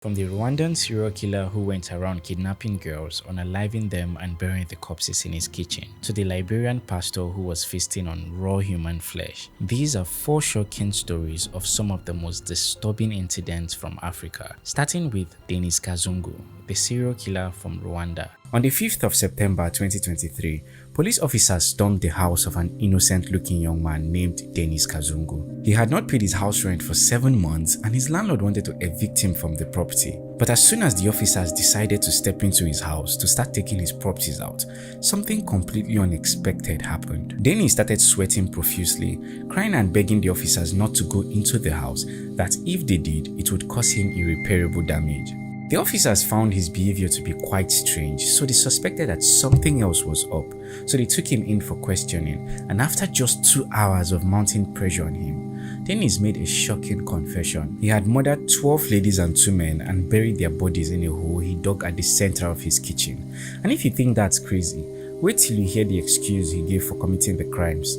From the Rwandan serial killer who went around kidnapping girls, unaliving them and burying the corpses in his kitchen, to the Liberian pastor who was feasting on raw human flesh. These are four shocking stories of some of the most disturbing incidents from Africa, starting with Denis Kazungu, the serial killer from Rwanda. On the 5th of September 2023, police officers stormed the house of an innocent-looking young man named Denis Kazungu. He had not paid his house rent for 7 months and his landlord wanted to evict him from the property. But as soon as the officers decided to step into his house to start taking his properties out, something completely unexpected happened. Denis started sweating profusely, crying and begging the officers not to go into the house, that if they did, it would cause him irreparable damage. The officers found his behavior to be quite strange, so they suspected that something else was up. So they took him in for questioning, and after just 2 hours of mounting pressure on him, Denis made a shocking confession. He had murdered 12 ladies and 2 men and buried their bodies in a hole he dug at the center of his kitchen. And if you think that's crazy, wait till you hear the excuse he gave for committing the crimes.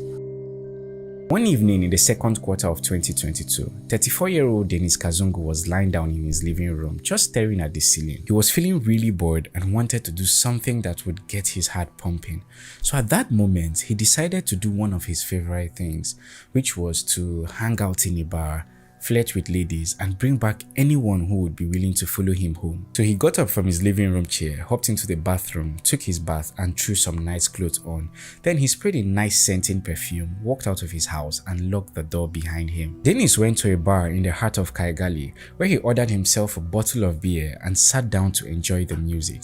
One evening in the second quarter of 2022, 34-year-old Denis Kazungu was lying down in his living room just staring at the ceiling. He was feeling really bored and wanted to do something that would get his heart pumping. So at that moment, he decided to do one of his favorite things, which was to hang out in a bar, flirt with ladies, and bring back anyone who would be willing to follow him home. So he got up from his living room chair, hopped into the bathroom, took his bath and threw some nice clothes on. Then he sprayed a nice scenting perfume, walked out of his house and locked the door behind him. Denis went to a bar in the heart of Kigali where he ordered himself a bottle of beer and sat down to enjoy the music.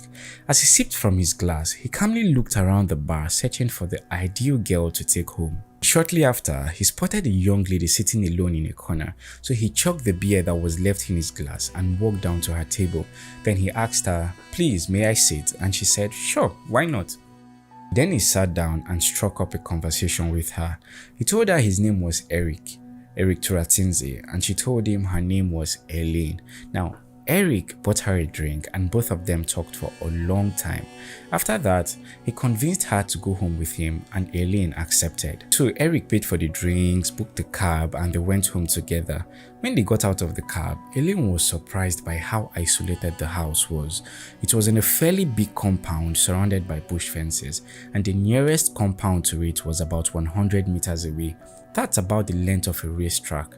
As he sipped from his glass, he calmly looked around the bar searching for the ideal girl to take home. Shortly after, he spotted a young lady sitting alone in a corner, so he chugged the beer that was left in his glass and walked down to her table. Then he asked her, "Please, may I sit?" And she said, "Sure, why not?" Then he sat down and struck up a conversation with her. He told her his name was Eric Turatinze, and she told him her name was Elaine. Now, Eric bought her a drink and both of them talked for a long time. After that, he convinced her to go home with him and Elaine accepted. So Eric paid for the drinks, booked the cab, and they went home together. When they got out of the cab, Elaine was surprised by how isolated the house was. It was in a fairly big compound surrounded by bush fences, and the nearest compound to it was about 100 meters away. That's about the length of a racetrack.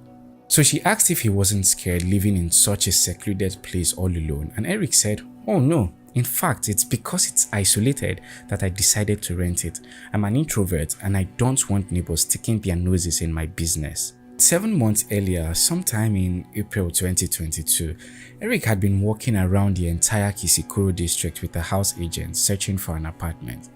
So she asked if he wasn't scared living in such a secluded place all alone, and Eric said, "Oh no, in fact it's because it's isolated that I decided to rent it. I'm an introvert and I don't want neighbors sticking their noses in my business." 7 months earlier, sometime in April 2022, Eric had been walking around the entire Kisikoro district with a house agent searching for an apartment.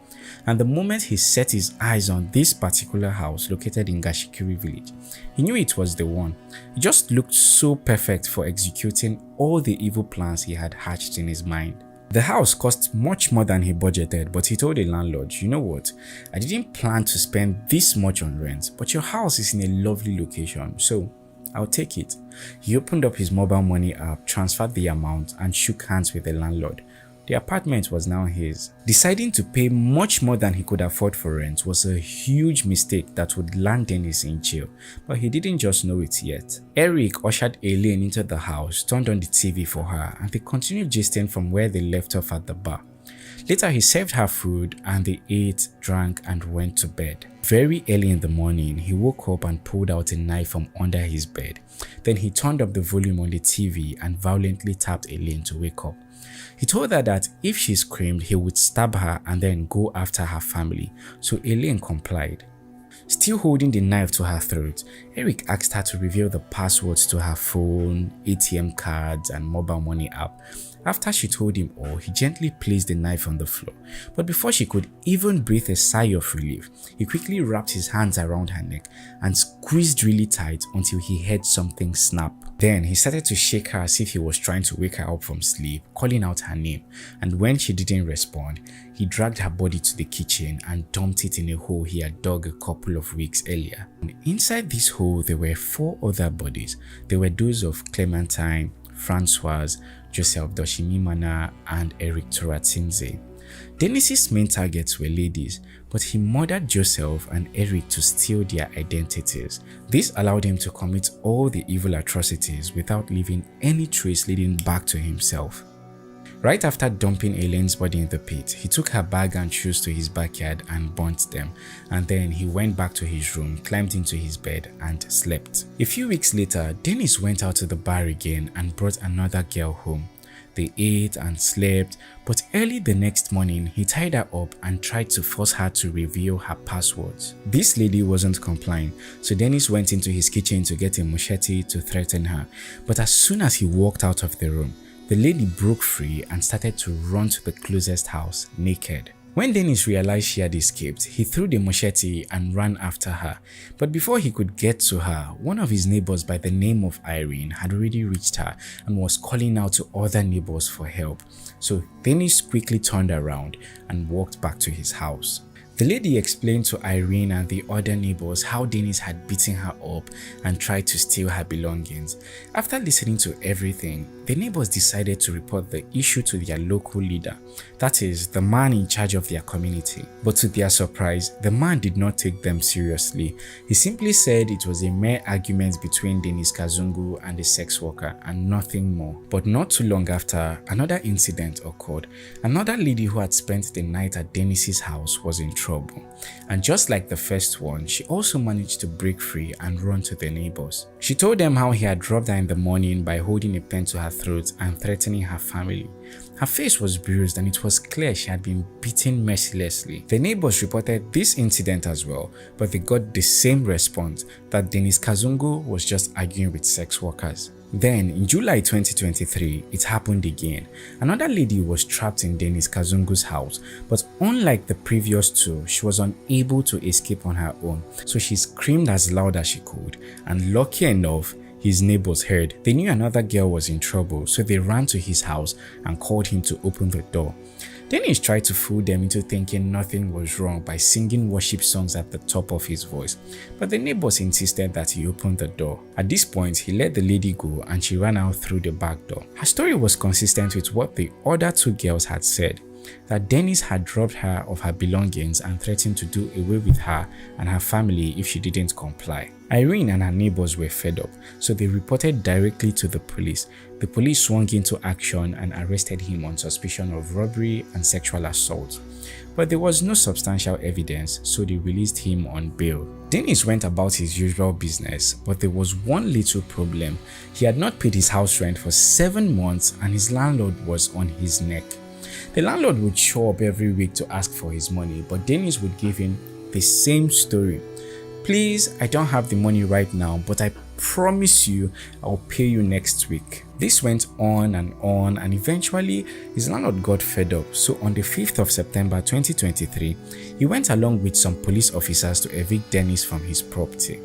And the moment he set his eyes on this particular house located in Gashikiri village, he knew it was the one. It just looked so perfect for executing all the evil plans he had hatched in his mind. The house cost much more than he budgeted, but he told the landlord, "You know what, I didn't plan to spend this much on rent, but your house is in a lovely location, so I'll take it." He opened up his mobile money app, transferred the amount, and shook hands with the landlord. The apartment was now his. Deciding to pay much more than he could afford for rent was a huge mistake that would land Denis in jail, but he didn't just know it yet. Eric ushered Elaine into the house, turned on the TV for her, and they continued gisting from where they left off at the bar. Later, he served her food and they ate, drank, and went to bed. Very early in the morning, he woke up and pulled out a knife from under his bed. Then he turned up the volume on the TV and violently tapped Elaine to wake up. He told her that if she screamed, he would stab her and then go after her family, so Elaine complied. Still holding the knife to her throat, Eric asked her to reveal the passwords to her phone, ATM cards, and mobile money app. After she told him all, he gently placed the knife on the floor. But before she could even breathe a sigh of relief, he quickly wrapped his hands around her neck and squeezed really tight until he heard something snap. Then he started to shake her as if he was trying to wake her up from sleep, calling out her name, and when she didn't respond, he dragged her body to the kitchen and dumped it in a hole he had dug a couple of weeks earlier. And inside this hole, there were 4 other bodies. They were those of Clementine, Francoise, Joseph Doshimimana, and Eric Turatinze. Denis's main targets were ladies, but he murdered Joseph and Eric to steal their identities. This allowed him to commit all the evil atrocities without leaving any trace leading back to himself. Right after dumping Elaine's body in the pit, he took her bag and shoes to his backyard and burnt them, and then he went back to his room, climbed into his bed and slept. A few weeks later, Denis went out to the bar again and brought another girl home. They ate and slept, but early the next morning, he tied her up and tried to force her to reveal her passwords. This lady wasn't complying, so Denis went into his kitchen to get a machete to threaten her, but as soon as he walked out of the room, the lady broke free and started to run to the closest house, naked. When Denis realized she had escaped, he threw the machete and ran after her. But before he could get to her, one of his neighbors by the name of Irene had already reached her and was calling out to other neighbors for help. So Denis quickly turned around and walked back to his house. The lady explained to Irene and the other neighbors how Denis had beaten her up and tried to steal her belongings. After listening to everything, the neighbors decided to report the issue to their local leader, that is, the man in charge of their community. But to their surprise, the man did not take them seriously. He simply said it was a mere argument between Denis Kazungu and the sex worker and nothing more. But not too long after, another incident occurred. Another lady who had spent the night at Denis's house was in trouble. And just like the first one, she also managed to break free and run to the neighbors. She told them how he had robbed her in the morning by holding a pen to her throat and threatening her family. Her face was bruised and it was clear she had been beaten mercilessly. The neighbors reported this incident as well, but they got the same response, that Denis Kazungu was just arguing with sex workers. Then, in July 2023, it happened again. Another lady was trapped in Denis Kazungu's house, but unlike the previous two, she was unable to escape on her own, so she screamed as loud as she could, and lucky enough, his neighbors heard. They knew another girl was in trouble, so they ran to his house and called him to open the door. Denis tried to fool them into thinking nothing was wrong by singing worship songs at the top of his voice, but the neighbors insisted that he open the door. At this point, he let the lady go and she ran out through the back door. Her story was consistent with what the other two girls had said, that Denis had robbed her of her belongings and threatened to do away with her and her family if she didn't comply. Irene and her neighbors were fed up, so they reported directly to the police. The police swung into action and arrested him on suspicion of robbery and sexual assault. But there was no substantial evidence, so they released him on bail. Denis went about his usual business, but there was one little problem. He had not paid his house rent for 7 months and his landlord was on his neck. The landlord would show up every week to ask for his money, but Denis would give him the same story. Please, I don't have the money right now, but I promise you I'll pay you next week. This went on and eventually his landlord got fed up. So on the 5th of September 2023, he went along with some police officers to evict Denis from his property.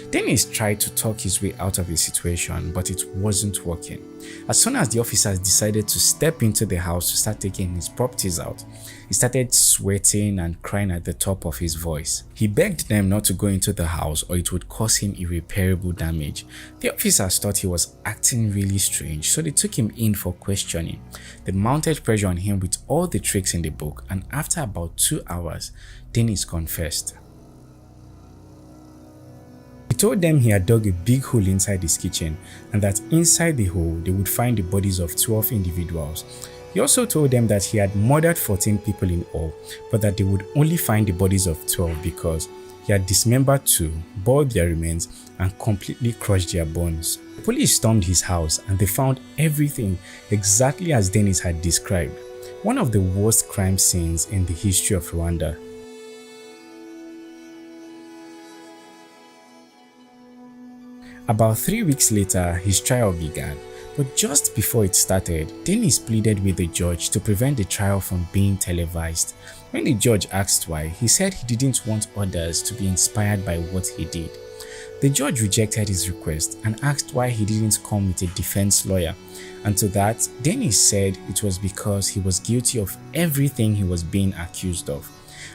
Denis tried to talk his way out of the situation, but it wasn't working. As soon as the officers decided to step into the house to start taking his properties out, he started sweating and crying at the top of his voice. He begged them not to go into the house or it would cause him irreparable damage. The officers thought he was acting really strange, so they took him in for questioning. They mounted pressure on him with all the tricks in the book, and after about 2 hours, Denis confessed. He told them he had dug a big hole inside his kitchen and that inside the hole they would find the bodies of 12 individuals. He also told them that he had murdered 14 people in all, but that they would only find the bodies of 12 because he had dismembered 2, boiled their remains, and completely crushed their bones. The police stormed his house and they found everything exactly as Denis had described. One of the worst crime scenes in the history of Rwanda. About 3 weeks later, his trial began, but just before it started, Denis pleaded with the judge to prevent the trial from being televised. When the judge asked why, he said he didn't want others to be inspired by what he did. The judge rejected his request and asked why he didn't come with a defense lawyer, and to that, Denis said it was because he was guilty of everything he was being accused of.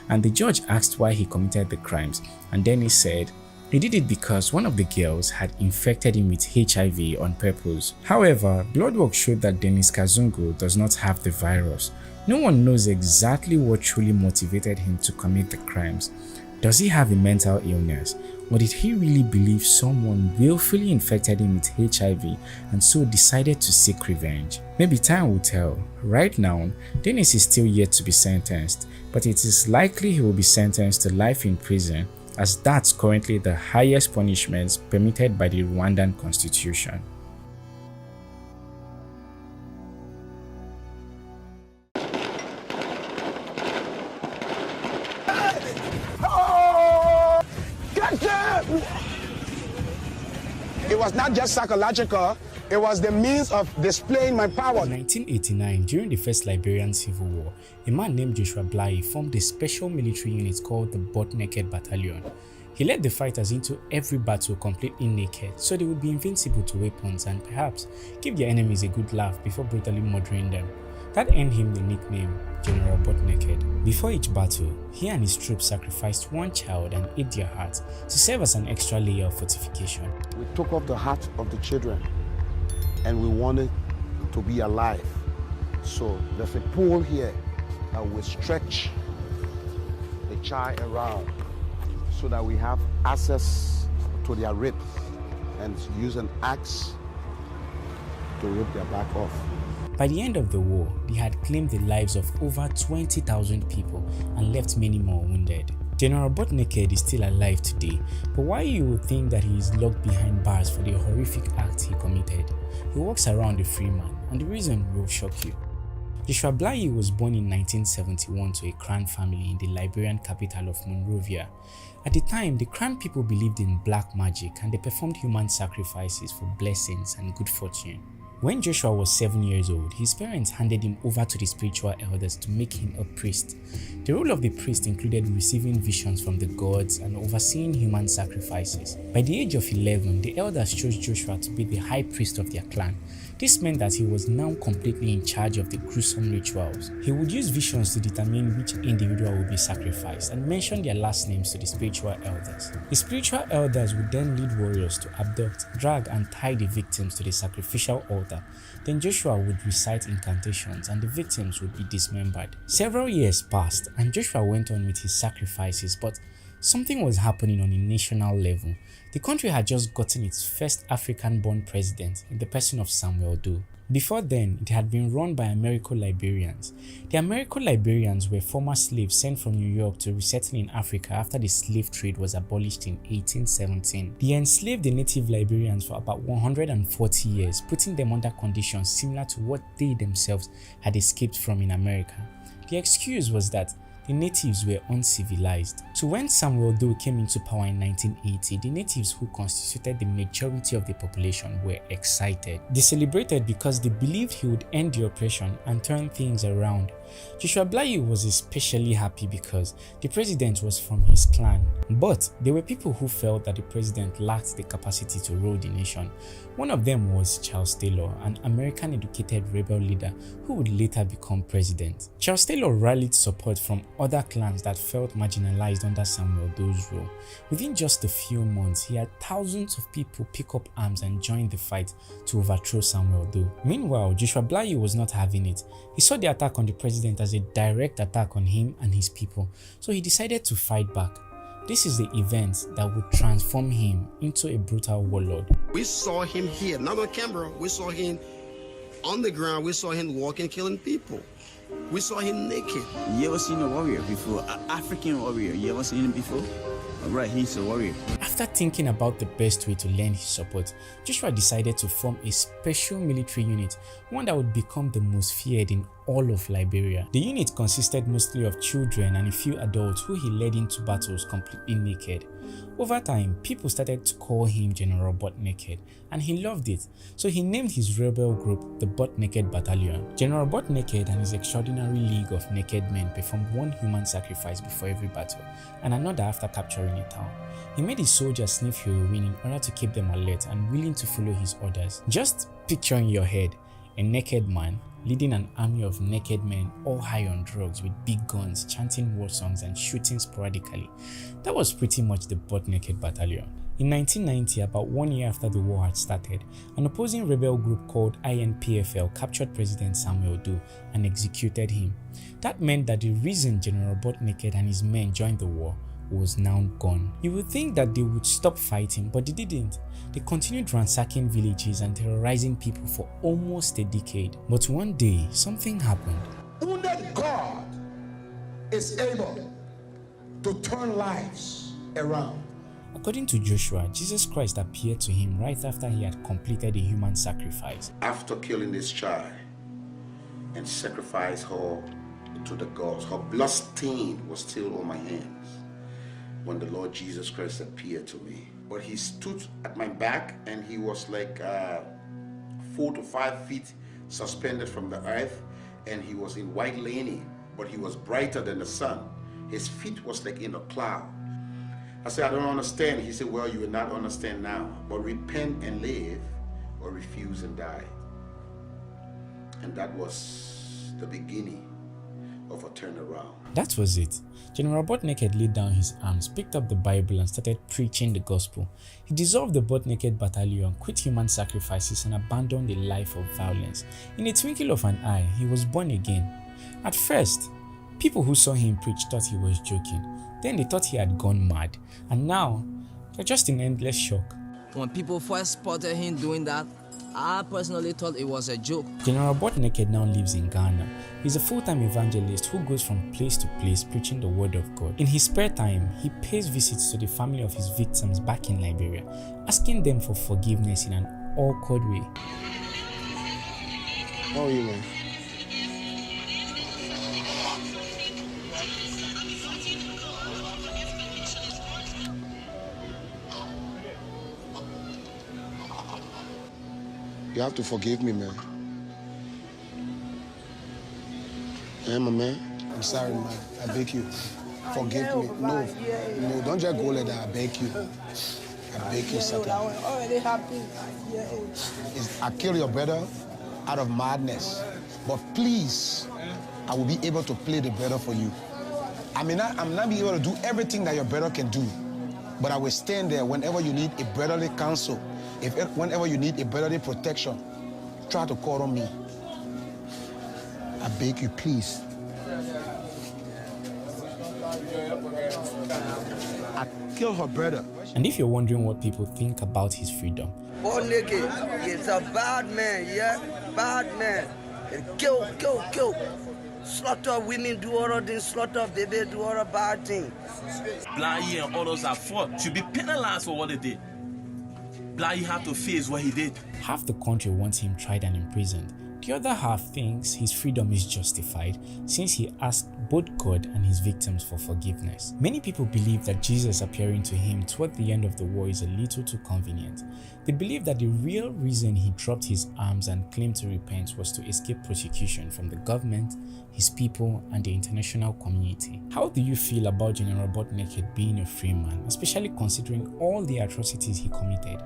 And the judge asked why he committed the crimes, and Denis said he did it because one of the girls had infected him with HIV on purpose. However, blood work showed that Denis Kazungu does not have the virus. No one knows exactly what truly motivated him to commit the crimes. Does he have a mental illness? Or did he really believe someone willfully infected him with HIV and so decided to seek revenge? Maybe time will tell. Right now, Denis is still yet to be sentenced, but it is likely he will be sentenced to life in prison, as that's currently the highest punishment permitted by the Rwandan constitution. It was not just psychological, it was the means of displaying my power. In 1989, during the First Liberian Civil War, a man named Denis Blahyi formed a special military unit called the Butt-Naked Battalion. He led the fighters into every battle completely naked, so they would be invincible to weapons and perhaps give their enemies a good laugh before brutally murdering them. That earned him the nickname General Butt-Naked. Before each battle, he and his troops sacrificed one child and ate their hearts to serve as an extra layer of fortification. We took off the heart of the children and we wanted to be alive. So there's a pole here that will stretch the child around so that we have access to their ribs and use an axe to rip their back off. By the end of the war, they had claimed the lives of over 20,000 people and left many more wounded. General Butt-Naked is still alive today, but why you would think that he is locked behind bars for the horrific act he committed? He walks around a free man, and the reason will shock you. Denis Blahyi was born in 1971 to a Kran family in the Liberian capital of Monrovia. At the time, the Kran people believed in black magic and they performed human sacrifices for blessings and good fortune. When Joshua was 7 years old, his parents handed him over to the spiritual elders to make him a priest. The role of the priest included receiving visions from the gods and overseeing human sacrifices. By the age of 11, the elders chose Joshua to be the high priest of their clan. This meant that he was now completely in charge of the gruesome rituals. He would use visions to determine which individual would be sacrificed and mention their last names to the spiritual elders. The spiritual elders would then lead warriors to abduct, drag and tie the victims to the sacrificial altar. Then Joshua would recite incantations and the victims would be dismembered. Several years passed and Joshua went on with his sacrifices, but something was happening on a national level. The country had just gotten its first African-born president in the person of Samuel Doe. Before then, it had been run by Americo-Liberians. The Americo-Liberians were former slaves sent from New York to resettle in Africa after the slave trade was abolished in 1817. They enslaved the native Liberians for about 140 years, putting them under conditions similar to what they themselves had escaped from in America. The excuse was that the natives were uncivilized. So when Samuel Doe came into power in 1980, the natives, who constituted the majority of the population, were excited. They celebrated because they believed he would end the oppression and turn things around. Denis Blahyi was especially happy because the president was from his clan. But there were people who felt that the president lacked the capacity to rule the nation. One of them was Charles Taylor, an American-educated rebel leader who would later become president. Charles Taylor rallied support from other clans that felt marginalized under Samuel Doe's rule. Within just a few months, he had thousands of people pick up arms and join the fight to overthrow Samuel Doe. Meanwhile, Denis Blahyi was not having it. He saw the attack on the president as a direct attack on him and his people, so he decided to fight back. This is the event that would transform him into a brutal warlord. We saw him here, not on camera. We saw him on the ground. We saw him walking, killing people. We saw him naked. You ever seen a warrior before? An African warrior. You ever seen him before? Alright, he's a warrior. After thinking about the best way to lend his support, Joshua decided to form a special military unit, one that would become the most feared in all of Liberia. The unit consisted mostly of children and a few adults who he led into battles completely naked. Over time, people started to call him General Butt-Naked, and he loved it, so he named his rebel group the Butt-Naked Battalion. General Butt-Naked and his extraordinary league of naked men performed one human sacrifice before every battle, and another after capturing a town. He made his soldiers sniff heroin in order to keep them alert and willing to follow his orders. Just picture in your head a naked man leading an army of naked men all high on drugs with big guns, chanting war songs and shooting sporadically. That was pretty much the Butt-Naked Battalion. In 1990, about 1 year after the war had started, an opposing rebel group called INPFL captured President Samuel Doe and executed him. That meant that the reason General Butt Naked and his men joined the war was now gone. You would think that they would stop fighting, but they didn't. They continued ransacking villages and terrorizing people for almost a decade. But one day, something happened. Wounded God is able to turn lives around. According to Joshua, Jesus Christ appeared to him right after he had completed a human sacrifice. After killing this child and sacrifice her to the gods, her blood stain was still on my hands when the Lord Jesus Christ appeared to me. But he stood at my back and he was like 4 to 5 feet suspended from the earth, and he was in white linen, but he was brighter than the sun. His feet was like in a cloud. I said, I don't understand. He said, well, you will not understand now, but repent and live, or refuse and die. And that was the beginning of a turnaround. That was it. General Butt Naked laid down his arms, picked up the Bible and started preaching the gospel. He dissolved the Butt Naked battalion, quit human sacrifices and abandoned a life of violence. In a twinkle of an eye, he was born again. At first, people who saw him preach thought he was joking. Then they thought he had gone mad. And now, they're just in endless shock. When people first spotted him doing that, I personally thought it was a joke. General Butt Naked now lives in Ghana. He's a full-time evangelist who goes from place to place preaching the word of God. In his spare time, he pays visits to the family of his victims back in Liberia, asking them for forgiveness in an awkward way. How are you, man? You have to forgive me, man. Yeah, my man. I'm sorry, man. I beg you. Forgive me. No, don't just go like that. I beg you. I beg you, Satan. I was already happy. I killed your brother out of madness. But please, I will be able to play the brother for you. I'm not be able to do everything that your brother can do. But I will stand there whenever you need a brotherly counsel. Whenever you need a brotherly protection, try to call on me. I beg you, please. I killed her brother. And if you're wondering what people think about his freedom, Butt Naked, he's a bad man, yeah? Bad man. Kill. Slaughter women, do other things, slaughter baby, do other bad things. Blahyi and others are fought should be penalized for what they did. Blahyi had to face what he did. half the country wants him tried and imprisoned. The other half thinks his freedom is justified since he asked both God and his victims for forgiveness. Many people believe that Jesus appearing to him toward the end of the war is a little too convenient. They believe that the real reason he dropped his arms and claimed to repent was to escape prosecution from the government, his people, and the international community. How do you feel about General Butt Naked being a free man, especially considering all the atrocities he committed?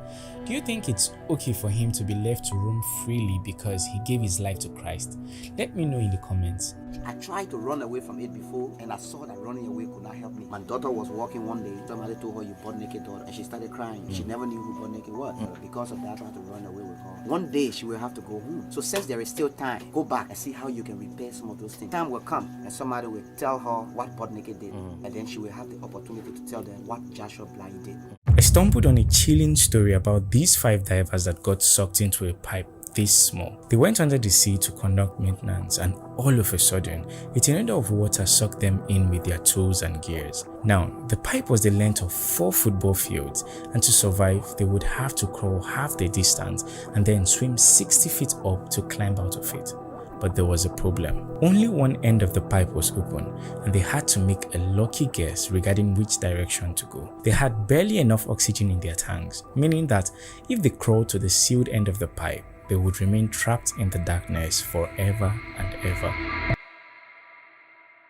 Do you think it's okay for him to be left to roam freely because he gave his life to Christ? Let me know in the comments. I tried to run away from it before, and I saw that running away could not help me. My daughter was walking one day, somebody told her, "You butt naked daughter," and she started crying. She never knew who butt naked was. Because of that, I tried to run away with her. One day, she will have to go home. So since there is still time, go back and see how you can repair some of those things. Time will come, and somebody will tell her what butt naked did, and then she will have the opportunity to tell them what Joshua Blahyi did. I stumbled on a chilling story about these 5 divers that got sucked into a pipe this small. They went under the sea to conduct maintenance, and all of a sudden, a tornado of water sucked them in with their tools and gears. Now, the pipe was the length of 4 football fields, and to survive, they would have to crawl half the distance and then swim 60 feet up to climb out of it. But there was a problem. Only one end of the pipe was open, and they had to make a lucky guess regarding which direction to go. They had barely enough oxygen in their tanks, meaning that if they crawled to the sealed end of the pipe, they would remain trapped in the darkness forever and ever.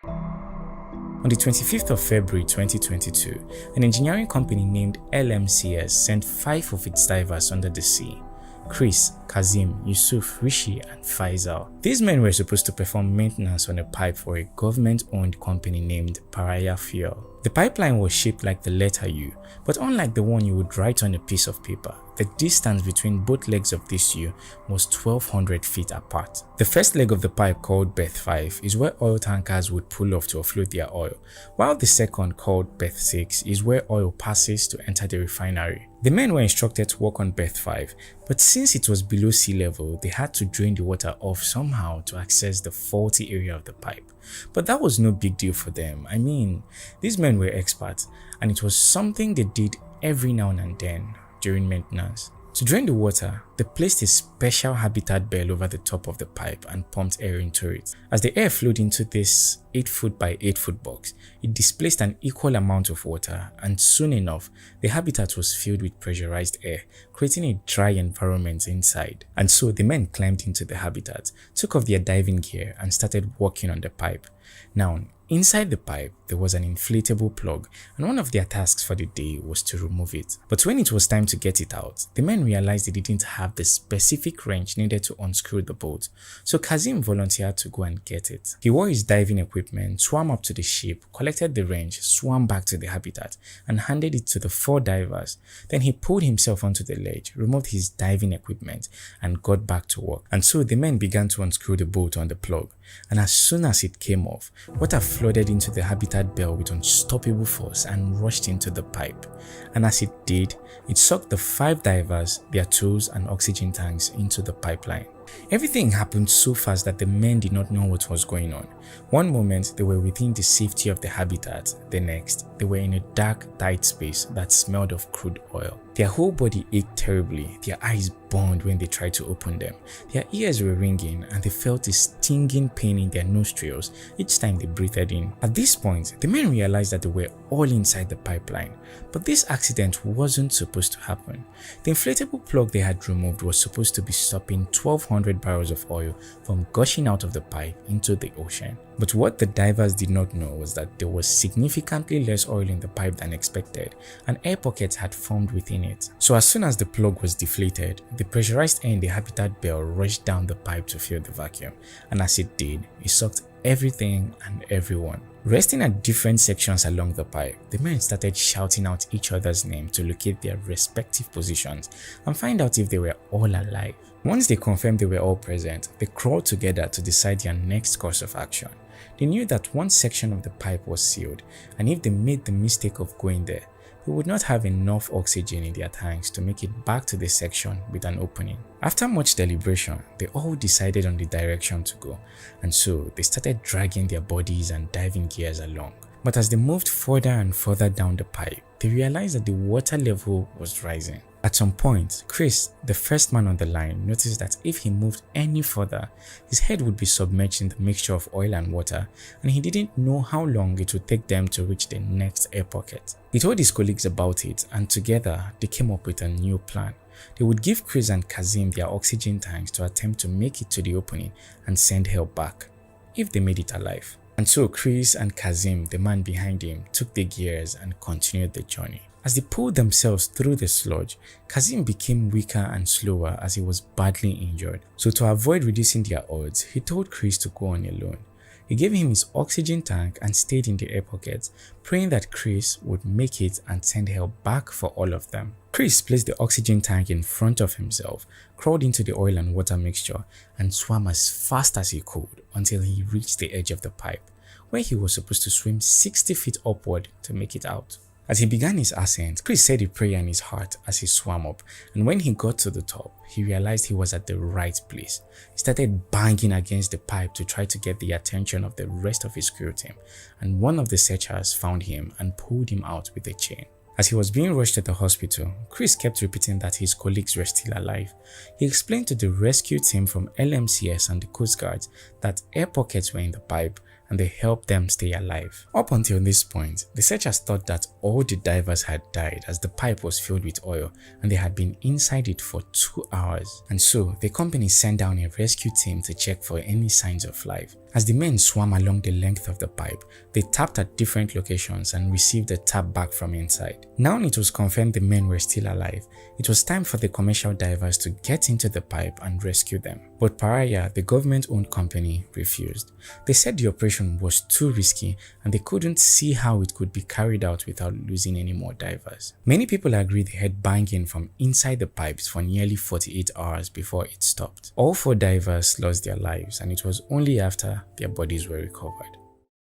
On the 25th of February 2022, an engineering company named LMCS sent 5 of its divers under the sea: Chris, Kazim, Yusuf, Rishi, and Faisal. These men were supposed to perform maintenance on a pipe for a government-owned company named Pariah Fuel. The pipeline was shaped like the letter U, but unlike the one you would write on a piece of paper, the distance between both legs of this U was 1,200 feet apart. The first leg of the pipe, called berth 5, is where oil tankers would pull off to offload their oil, while the second, called berth 6, is where oil passes to enter the refinery. The men were instructed to work on berth 5, but since it was below sea level, they had to drain the water off somehow to access the faulty area of the pipe. But that was no big deal for them. I mean, these men were experts, and it was something they did every now and then during maintenance. To drain the water, they placed a special habitat bell over the top of the pipe and pumped air into it. As the air flowed into this 8-foot by 8-foot box, it displaced an equal amount of water, and soon enough, the habitat was filled with pressurized air, creating a dry environment inside. And so the men climbed into the habitat, took off their diving gear, and started working on the pipe. Now, inside the pipe, there was an inflatable plug, and one of their tasks for the day was to remove it. But when it was time to get it out, the men realized they didn't have the specific wrench needed to unscrew the bolt, so Kazim volunteered to go and get it. He wore his diving equipment, swam up to the ship, collected the wrench, swam back to the habitat, and handed it to the 4 divers. Then he pulled himself onto the ledge, removed his diving equipment, and got back to work. And so the men began to unscrew the bolt on the plug, and as soon as it came off, water flooded into the habitat bell with unstoppable force and rushed into the pipe. And as it did, it sucked the 5 divers, their tools, and oxygen tanks into the pipeline. Everything happened so fast that the men did not know what was going on. One moment they were within the safety of the habitat, the next they were in a dark, tight space that smelled of crude oil. Their whole body ached terribly, their eyes burned when they tried to open them, their ears were ringing, and they felt a stinging pain in their nostrils each time they breathed in. At this point, the men realized that they were all inside the pipeline, but this accident wasn't supposed to happen. The inflatable plug they had removed was supposed to be stopping 1,200 barrels of oil from gushing out of the pipe into the ocean. But what the divers did not know was that there was significantly less oil in the pipe than expected, and air pockets had formed within it. So as soon as the plug was deflated, the pressurized air in the habitat bell rushed down the pipe to fill the vacuum, and as it did, it sucked everything and everyone. Resting at different sections along the pipe, the men started shouting out each other's name to locate their respective positions and find out if they were all alive. Once they confirmed they were all present, they crawled together to decide their next course of action. They knew that one section of the pipe was sealed, and if they made the mistake of going there, they would not have enough oxygen in their tanks to make it back to the section with an opening. After much deliberation, they all decided on the direction to go, and so they started dragging their bodies and diving gears along. But as they moved further and further down the pipe, they realized that the water level was rising. At some point, Chris, the first man on the line, noticed that if he moved any further, his head would be submerged in the mixture of oil and water, and he didn't know how long it would take them to reach the next air pocket. He told his colleagues about it, and together they came up with a new plan. They would give Chris and Kazim their oxygen tanks to attempt to make it to the opening and send help back, if they made it alive. And so Chris and Kazim, the man behind him, took the gears and continued the journey. As they pulled themselves through the sludge, Kazim became weaker and slower as he was badly injured. So to avoid reducing their odds, he told Chris to go on alone. He gave him his oxygen tank and stayed in the air pocket, praying that Chris would make it and send help back for all of them. Chris placed the oxygen tank in front of himself, crawled into the oil and water mixture, and swam as fast as he could until he reached the edge of the pipe, where he was supposed to swim 60 feet upward to make it out. As he began his ascent, Chris said a prayer in his heart as he swam up, and when he got to the top, he realized he was at the right place. He started banging against the pipe to try to get the attention of the rest of his crew team, and one of the searchers found him and pulled him out with a chain. As he was being rushed to the hospital, Chris kept repeating that his colleagues were still alive. He explained to the rescue team from LMCS and the Coast Guards that air pockets were in the pipe, and they helped them stay alive. Up until this point, the searchers thought that all the divers had died as the pipe was filled with oil and they had been inside it for 2 hours. And so the company sent down a rescue team to check for any signs of life. As the men swam along the length of the pipe, they tapped at different locations and received a tap back from inside. Now it was confirmed the men were still alive. It was time for the commercial divers to get into the pipe and rescue them. But Pariah, the government-owned company, refused. They said the operation mission was too risky and they couldn't see how it could be carried out without losing any more divers. Many people agree they heard banging from inside the pipes for nearly 48 hours before it stopped. All 4 divers lost their lives, and it was only after their bodies were recovered.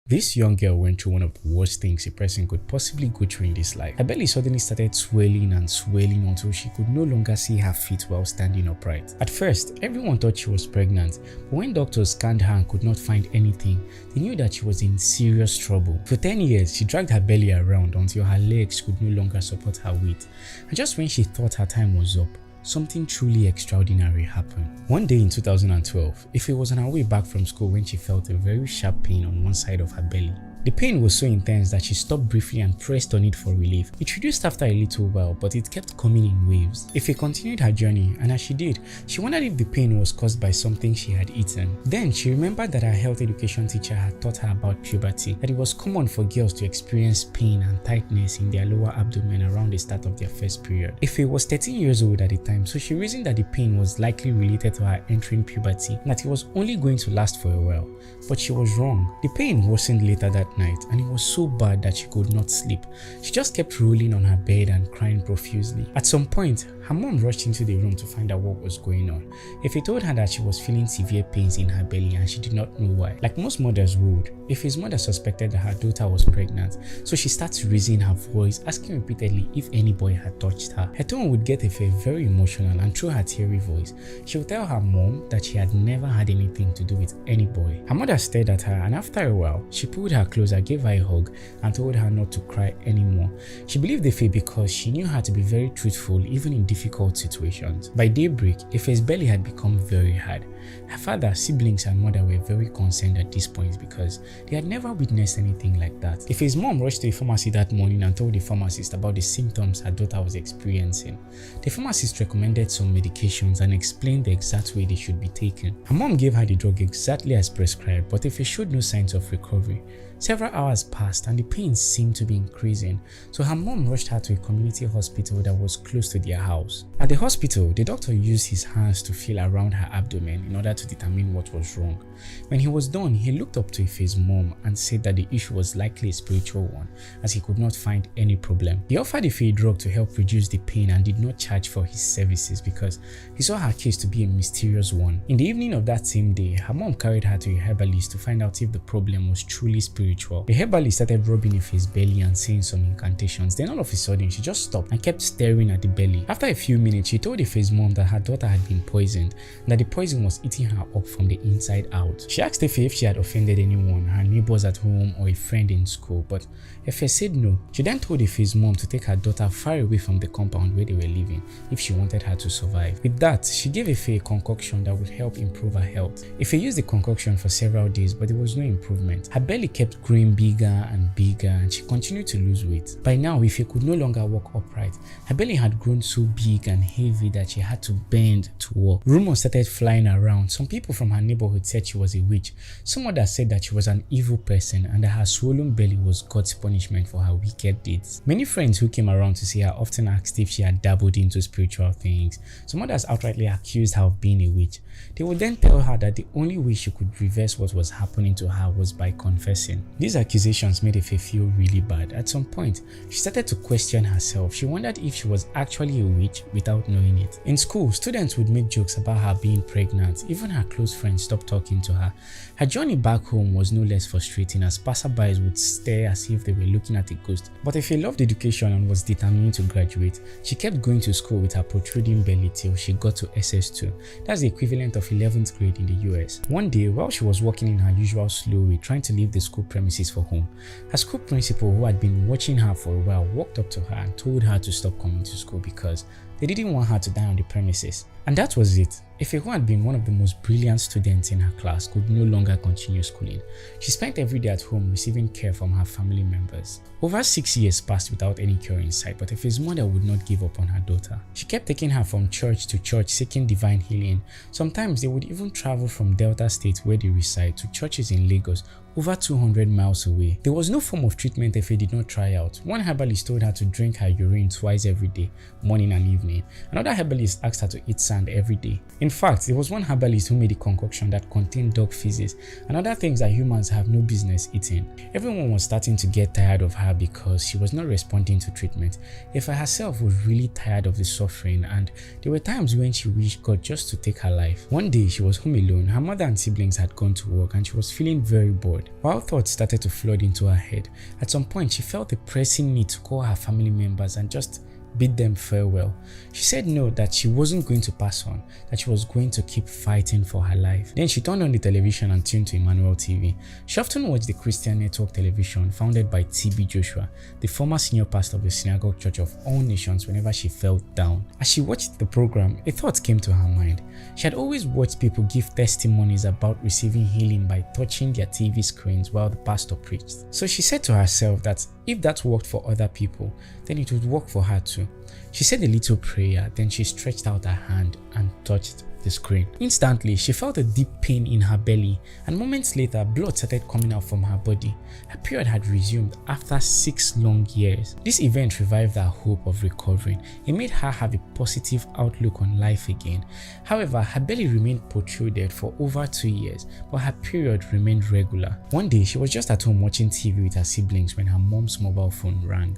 This young girl went through one of the worst things a person could possibly go through in this life. Her belly suddenly started swelling and swelling until she could no longer see her feet while standing upright. At first, everyone thought she was pregnant, but when doctors scanned her and could not find anything, they knew that she was in serious trouble. For 10 years, she dragged her belly around until her legs could no longer support her weight. And just when she thought her time was up, something truly extraordinary happened. One day in 2012, Ife was on her way back from school when she felt a very sharp pain on one side of her belly. The pain was so intense that she stopped briefly and pressed on it for relief. It reduced after a little while, but it kept coming in waves. Ife continued her journey, and as she did, she wondered if the pain was caused by something she had eaten. Then she remembered that her health education teacher had taught her about puberty, that it was common for girls to experience pain and tightness in their lower abdomen around the start of their first period. Ife was 13 years old at the time, so she reasoned that the pain was likely related to her entering puberty and that it was only going to last for a while. But she was wrong. The pain worsened later that night, and it was so bad that she could not sleep. She just kept rolling on her bed and crying profusely. At some point, her mom rushed into the room to find out what was going on. Ife told her that she was feeling severe pains in her belly and she did not know why. Like most mothers would, Ife's mother suspected that her daughter was pregnant, so she started raising her voice, asking repeatedly if any boy had touched her. Her tone would get Ife very emotional, and through her teary voice, she would tell her mom that she had never had anything to do with any boy. Her mother stared at her, and after a while, she pulled her closer, gave her a hug, and told her not to cry anymore. She believed Ife because she knew her to be very truthful even in difficult situations. By daybreak, Ife's belly had become very hard. Her father, siblings, and mother were very concerned at this point because they had never witnessed anything like that. Ife's mom rushed to a pharmacy that morning and told the pharmacist about the symptoms her daughter was experiencing. The pharmacist recommended some medications and explained the exact way they should be taken. Her mom gave her the drug exactly as prescribed, but Ife showed no signs of recovery. Several hours passed and the pains seemed to be increasing, so her mom rushed her to a community hospital that was close to their house. At the hospital, the doctor used his hands to feel around her abdomen in order to determine what was wrong. When he was done, he looked up to Ife's mom and said that the issue was likely a spiritual one, as he could not find any problem. He offered Ife a drug to help reduce the pain and did not charge for his services because he saw her case to be a mysterious one. In the evening of that same day, her mom carried her to a herbalist to find out if the problem was truly spiritual. The herbalist started rubbing Ife's belly and saying some incantations. Then all of a sudden, she just stopped and kept staring at the belly. After a few minutes, she told Ife's mom that her daughter had been poisoned and that the poison was eating her up from the inside out. She asked Ife if she had offended anyone, her neighbors at home or a friend in school, but Ife said no. She then told Ife's mom to take her daughter far away from the compound where they were living if she wanted her to survive. With that, she gave Ife a concoction that would help improve her health. Ife used the concoction for several days, but there was no improvement. Her belly kept growing bigger and bigger, and she continued to lose weight. By now, Ife could no longer walk upright. Her belly had grown so big and heavy that she had to bend to walk. Rumors started flying around. Some people from her neighborhood said she was a witch. Some others said that she was an evil person and that her swollen belly was God's punishment for her wicked deeds. Many friends who came around to see her often asked if she had dabbled into spiritual things. Some others outrightly accused her of being a witch. They would then tell her that the only way she could reverse what was happening to her was by confessing. These accusations made Ife feel really bad. At some point, she started to question herself. She wondered if she was actually a witch without knowing it. In school, students would make jokes about her being pregnant. Even her close friends stopped talking to her. Her journey back home was no less frustrating as passerbys would stare as if they were looking at a ghost. But Ife loved education and was determined to graduate. She kept going to school with her protruding belly till she got to SS2. That's the equivalent of 11th grade in the US. One day, while she was walking in her usual slow way trying to leave the school premises for home, her school principal, who had been watching her for a while, walked up to her and told her to stop coming to school because they didn't want her to die on the premises. And that was it. Ife, who had been one of the most brilliant students in her class, could no longer continue schooling. She spent every day at home receiving care from her family members. Over 6 years passed without any cure in sight, but Ife's mother would not give up on her daughter. She kept taking her from church to church seeking divine healing. Sometimes they would even travel from Delta State, where they reside, to churches in Lagos, over 200 miles away. There was no form of treatment Ife did not try out. One herbalist told her to drink her urine twice every day, morning and evening. Another herbalist asked her to eat sand every day. In fact, it was one herbalist who made a concoction that contained dog feces and other things that humans have no business eating. Everyone was starting to get tired of her because she was not responding to treatment. Ife herself was really tired of the suffering, and there were times when she wished God just to take her life. One day she was home alone. Her mother and siblings had gone to work and she was feeling very bored. Wild thoughts started to flood into her head. At some point she felt a pressing need to call her family members and just bid them farewell. She said no, that she wasn't going to pass on, that she was going to keep fighting for her life. Then she turned on the television and tuned to Emmanuel TV. She often watched the Christian network television founded by T.B. Joshua, the former senior pastor of the Synagogue Church of All Nations, whenever she felt down. As she watched the program, a thought came to her mind. She had always watched people give testimonies about receiving healing by touching their TV screens while the pastor preached. So she said to herself that if that worked for other people, then it would work for her too. She said a little prayer, then she stretched out her hand and touched the screen. Instantly, she felt a deep pain in her belly, and moments later, blood started coming out from her body. Her period had resumed after 6 long years. This event revived her hope of recovering. It made her have a positive outlook on life again. However, her belly remained protruded for over 2 years, but her period remained regular. One day, she was just at home watching TV with her siblings when her mom's mobile phone rang.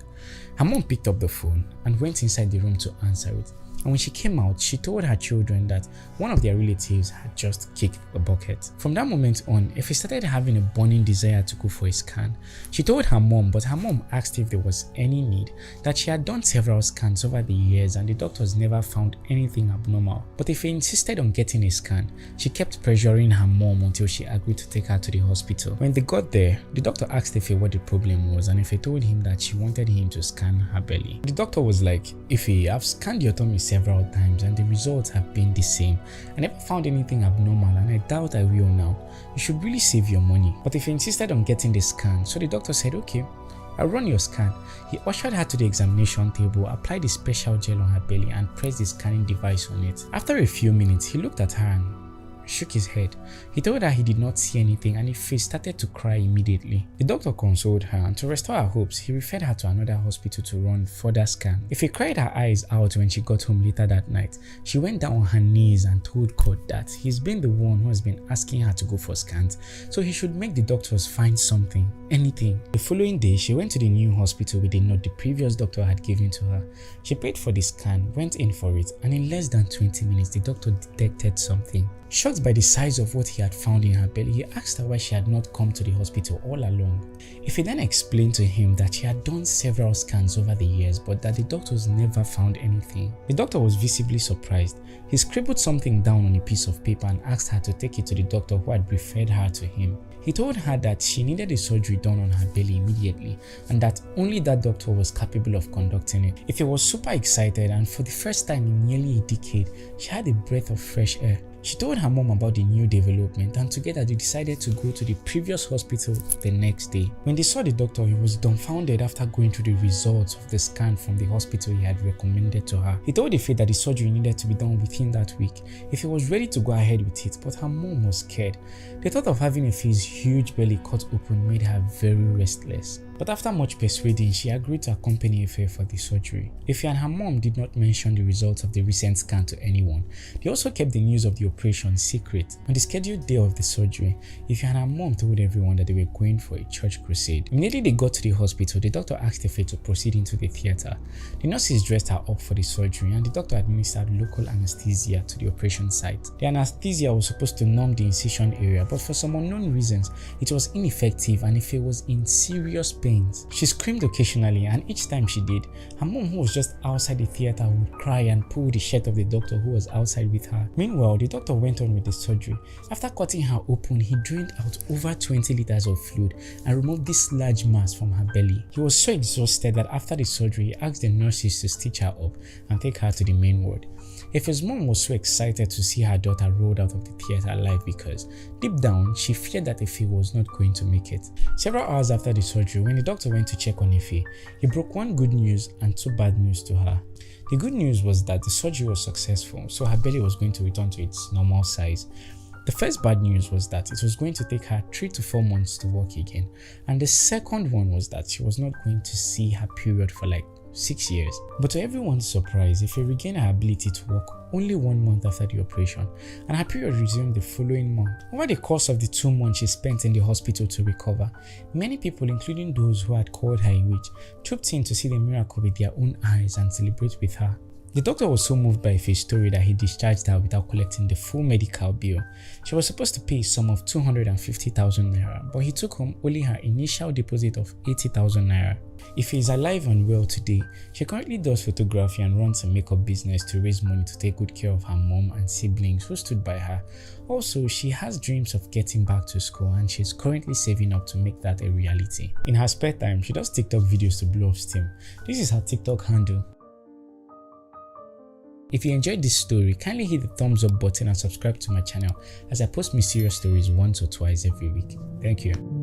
Her mom picked up the phone and went inside the room to answer it. And when she came out, she told her children that one of their relatives had just kicked the bucket. From that moment on, Effie started having a burning desire to go for a scan. She told her mom, but her mom asked if there was any need, that she had done several scans over the years and the doctors never found anything abnormal. But Effie insisted on getting a scan. She kept pressuring her mom until she agreed to take her to the hospital. When they got there, the doctor asked Effie what the problem was, and Effie told him that she wanted him to scan her belly. The doctor was like, Effie, I've scanned your tummy several times and the results have been the same. I never found anything abnormal and I doubt I will now. You should really save your money. But if he insisted on getting the scan, so the doctor said, okay, I'll run your scan. He ushered her to the examination table, applied a special gel on her belly and pressed the scanning device on it. After a few minutes, he looked at her and shook his head. He told her he did not see anything and Ife started to cry immediately. The doctor consoled her, and to restore her hopes, he referred her to another hospital to run further scan. Ife cried her eyes out when she got home later that night. She went down on her knees and told God that he's been the one who has been asking her to go for scans, so he should make the doctors find something, anything. The following day, she went to the new hospital with a note the previous doctor had given to her. She paid for the scan, went in for it, and in less than 20 minutes, the doctor detected something. Shocked by the size of what he had found in her belly, he asked her why she had not come to the hospital all along. If he then explained to him that she had done several scans over the years, but that the doctors never found anything. The doctor was visibly surprised. He scribbled something down on a piece of paper and asked her to take it to the doctor who had referred her to him. He told her that she needed a surgery done on her belly immediately and that only that doctor was capable of conducting it. Ife was super excited, and for the first time in nearly a decade, she had a breath of fresh air. She told her mom about the new development, and together they decided to go to the previous hospital the next day. When they saw the doctor, he was dumbfounded after going through the results of the scan from the hospital he had recommended to her. He told Ife that the surgery needed to be done within that week. Ife was ready to go ahead with it, but her mom was scared. The thought of having Ife's huge belly cut open made her very restless. But after much persuading, she agreed to accompany Ife for the surgery. Ife and her mom did not mention the results of the recent scan to anyone. They also kept the news of the operation secret. On the scheduled day of the surgery, Ife and her mom told everyone that they were going for a church crusade. Immediately they got to the hospital, the doctor asked Ife to proceed into the theater. The nurses dressed her up for the surgery and the doctor administered local anesthesia to the operation site. The anesthesia was supposed to numb the incision area, but for some unknown reasons, it was ineffective and Ife was in serious pains. She screamed occasionally, and each time she did, her mom, who was just outside the theater, would cry and pull the shirt of the doctor who was outside with her. Meanwhile, the doctor went on with the surgery. After cutting her open, he drained out over 20 liters of fluid and removed this large mass from her belly. He was so exhausted that after the surgery, he asked the nurses to stitch her up and take her to the main ward. Ife's mom was so excited to see her daughter rolled out of the theater alive because, deep down, she feared that Ife was not going to make it. Several hours after the surgery, when the doctor went to check on Ife, he broke one good news and two bad news to her. The good news was that the surgery was successful, so her belly was going to return to its normal size. The first bad news was that it was going to take her 3 to 4 months to walk again, and the second one was that she was not going to see her period for like 6 years. But to everyone's surprise, Ife regained her ability to walk only 1 month after the operation, and her period resumed the following month. Over the course of the 2 months she spent in the hospital to recover, many people, including those who had called her a witch, trooped in to see the miracle with their own eyes and celebrate with her. The doctor was so moved by Ife's story that he discharged her without collecting the full medical bill. She was supposed to pay a sum of 250,000 naira, but he took home only her initial deposit of 80,000 naira. Ife is alive and well today. She currently does photography and runs a makeup business to raise money to take good care of her mom and siblings who stood by her. Also, she has dreams of getting back to school and she's currently saving up to make that a reality. In her spare time, she does TikTok videos to blow off steam. This is her TikTok handle. If you enjoyed this story, kindly hit the thumbs up button and subscribe to my channel as I post mysterious stories once or twice every week. Thank you.